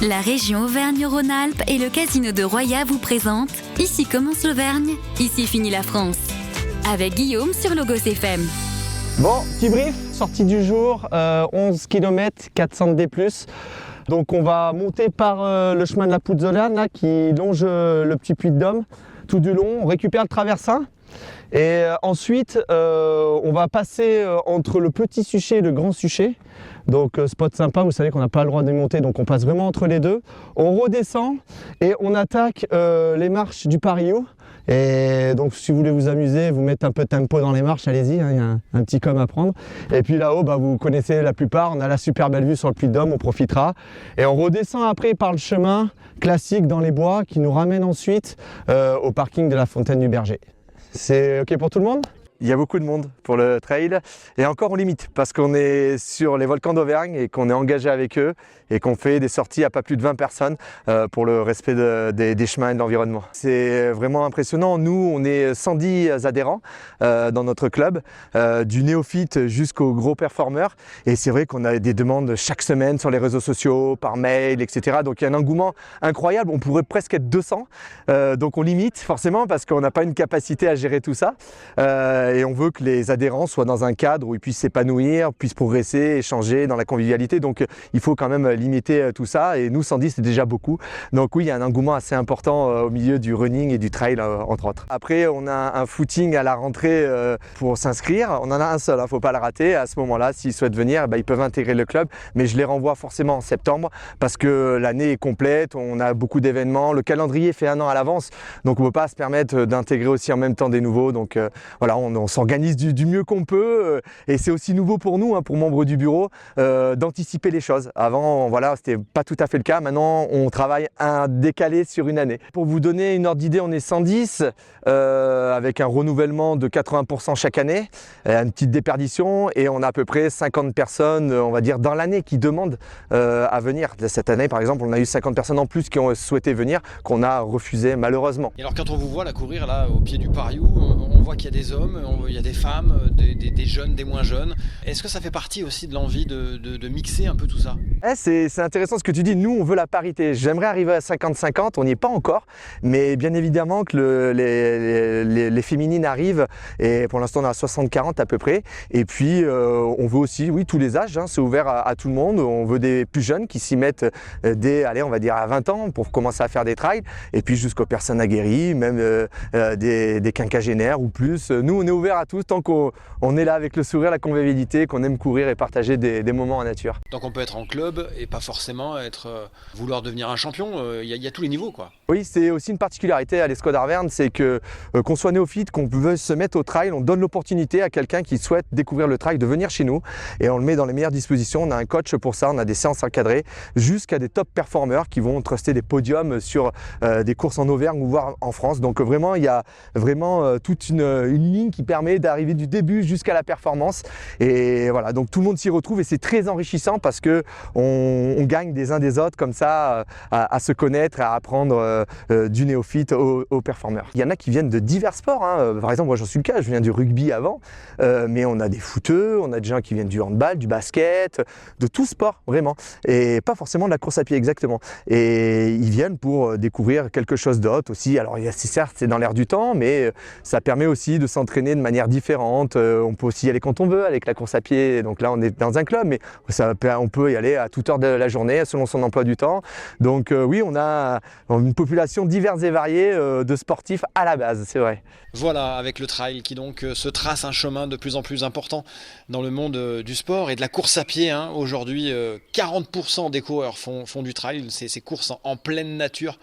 La région Auvergne-Rhône-Alpes et le casino de Roya vous présentent Ici commence l'Auvergne, ici finit la France. Avec Guillaume sur Logos FM. Bon, petit brief, sortie du jour, 11 km, 400 D+. Donc on va monter par le chemin de la Pouzzolane là, qui longe le petit puits de Dôme tout du long. On récupère le traversin et ensuite on va passer entre le petit Suchet et le grand Suchet. Donc spot sympa, vous savez qu'on n'a pas le droit de monter, donc on passe vraiment entre les deux. On redescend et on attaque les marches du Pariou. Et donc si vous voulez vous amuser, vous mettez un peu de tempo dans les marches, allez-y, hein, il y a un petit com à prendre. Et puis là-haut, vous connaissez la plupart, on a la super belle vue sur le Puy de Dôme, on profitera. Et on redescend après par le chemin classique dans les bois qui nous ramène ensuite au parking de la Fontaine du Berger. C'est OK pour tout le monde ? Il y a beaucoup de monde pour le trail et encore on limite parce qu'on est sur les volcans d'Auvergne et qu'on est engagé avec eux et qu'on fait des sorties à pas plus de 20 personnes pour le respect des chemins et de l'environnement. C'est vraiment impressionnant. Nous, on est 110 adhérents dans notre club, du néophyte jusqu'aux gros performeurs. Et c'est vrai qu'on a des demandes chaque semaine sur les réseaux sociaux, par mail, etc. Donc il y a un engouement incroyable. On pourrait presque être 200. Donc on limite forcément parce qu'on n'a pas une capacité à gérer tout ça. Et on veut que les adhérents soient dans un cadre où ils puissent s'épanouir, puissent progresser, échanger dans la convivialité. Donc il faut quand même limiter tout ça. Et nous, 110, c'est déjà beaucoup. Donc oui, il y a un engouement assez important au milieu du running et du trail, entre autres. Après, on a un footing à la rentrée pour s'inscrire. On en a un seul, il ne faut pas le rater. À ce moment-là, s'ils souhaitent venir, ils peuvent intégrer le club. Mais je les renvoie forcément en septembre parce que l'année est complète. On a beaucoup d'événements. Le calendrier fait un an à l'avance. Donc on ne peut pas se permettre d'intégrer aussi en même temps des nouveaux. Donc voilà, on s'organise du mieux qu'on peut et c'est aussi nouveau pour nous, pour membres du bureau, d'anticiper les choses. Avant, voilà, c'était pas tout à fait le cas. Maintenant, on travaille un décalé sur une année. Pour vous donner une ordre d'idée, on est 110 avec un renouvellement de 80% chaque année, une petite déperdition et on a à peu près 50 personnes, on va dire, dans l'année qui demandent à venir. Cette année, par exemple, on a eu 50 personnes en plus qui ont souhaité venir, qu'on a refusé malheureusement. Et alors quand on vous voit là courir là au pied du Pariou, on voit qu'il y a des hommes, il y a des femmes, des jeunes, des moins jeunes. Est-ce que ça fait partie aussi de l'envie de mixer un peu tout ça ? C'est intéressant ce que tu dis. Nous, on veut la parité. J'aimerais arriver à 50-50. On n'y est pas encore. Mais bien évidemment que les féminines arrivent. Et pour l'instant, on est à 60-40 à peu près. Et puis, on veut aussi, oui, tous les âges. C'est ouvert à tout le monde. On veut des plus jeunes qui s'y mettent on va dire à 20 ans pour commencer à faire des trails. Et puis jusqu'aux personnes aguerries, même des quinquagénaires ou plus. Nous, on est ouvert à tous tant qu'on est là avec le sourire, la convivialité, qu'on aime courir et partager des moments en nature. Donc on peut être en club et pas forcément vouloir devenir un champion. Il y a tous les niveaux, quoi. Oui, c'est aussi une particularité à l'Escode d'Auvergne, c'est que qu'on soit néophyte, qu'on veut se mettre au trail, on donne l'opportunité à quelqu'un qui souhaite découvrir le trail de venir chez nous et on le met dans les meilleures dispositions. On a un coach pour ça, on a des séances encadrées jusqu'à des top performeurs qui vont truster des podiums sur des courses en Auvergne ou voire en France. Donc vraiment, il y a vraiment toute une ligne qui permet d'arriver du début jusqu'à la performance. Et voilà, donc tout le monde s'y retrouve et c'est très enrichissant parce que on gagne des uns des autres comme ça à se connaître, à apprendre du néophyte aux performeurs. Il y en a qui viennent de divers sports. Par exemple, moi j'en suis le cas, je viens du rugby avant, mais on a des footeux, on a des gens qui viennent du handball, du basket, de tout sport vraiment, et pas forcément de la course à pied exactement. Et ils viennent pour découvrir quelque chose d'autre aussi. Alors certes, c'est dans l'air du temps, mais ça permet aussi de s'entraîner de manière différente. On peut aussi y aller quand on veut avec la course à pied. Donc là, on est dans un club, mais on peut y aller à toute heure de la journée selon son emploi du temps. Donc oui, on a une population diverse et variée de sportifs à la base, c'est vrai. Voilà, avec le trail qui donc se trace un chemin de plus en plus important dans le monde du sport et de la course à pied. Aujourd'hui, 40% des coureurs font du trail, ces courses en pleine nature,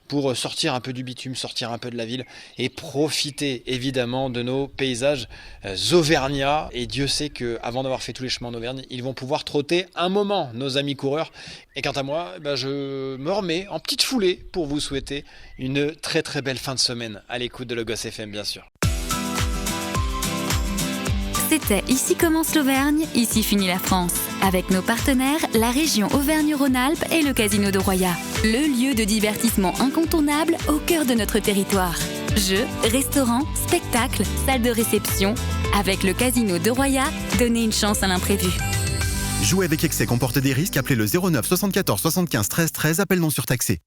pour sortir un peu du bitume, sortir un peu de la ville et profiter évidemment de nos paysages auvergnats. Et Dieu sait qu'avant d'avoir fait tous les chemins en Auvergne, ils vont pouvoir trotter un moment, nos amis coureurs. Et quant à moi, je me remets en petite foulée pour vous souhaiter une très très belle fin de semaine à l'écoute de Logos FM, bien sûr. C'était Ici commence l'Auvergne, ici finit la France. Avec nos partenaires, la région Auvergne-Rhône-Alpes et le casino de Roya. Le lieu de divertissement incontournable au cœur de notre territoire. Jeux, restaurants, spectacles, salles de réception. Avec le casino de Roya, donnez une chance à l'imprévu. Jouer avec excès comporte des risques. Appelez le 09 74 75 13 13. Appel non surtaxé.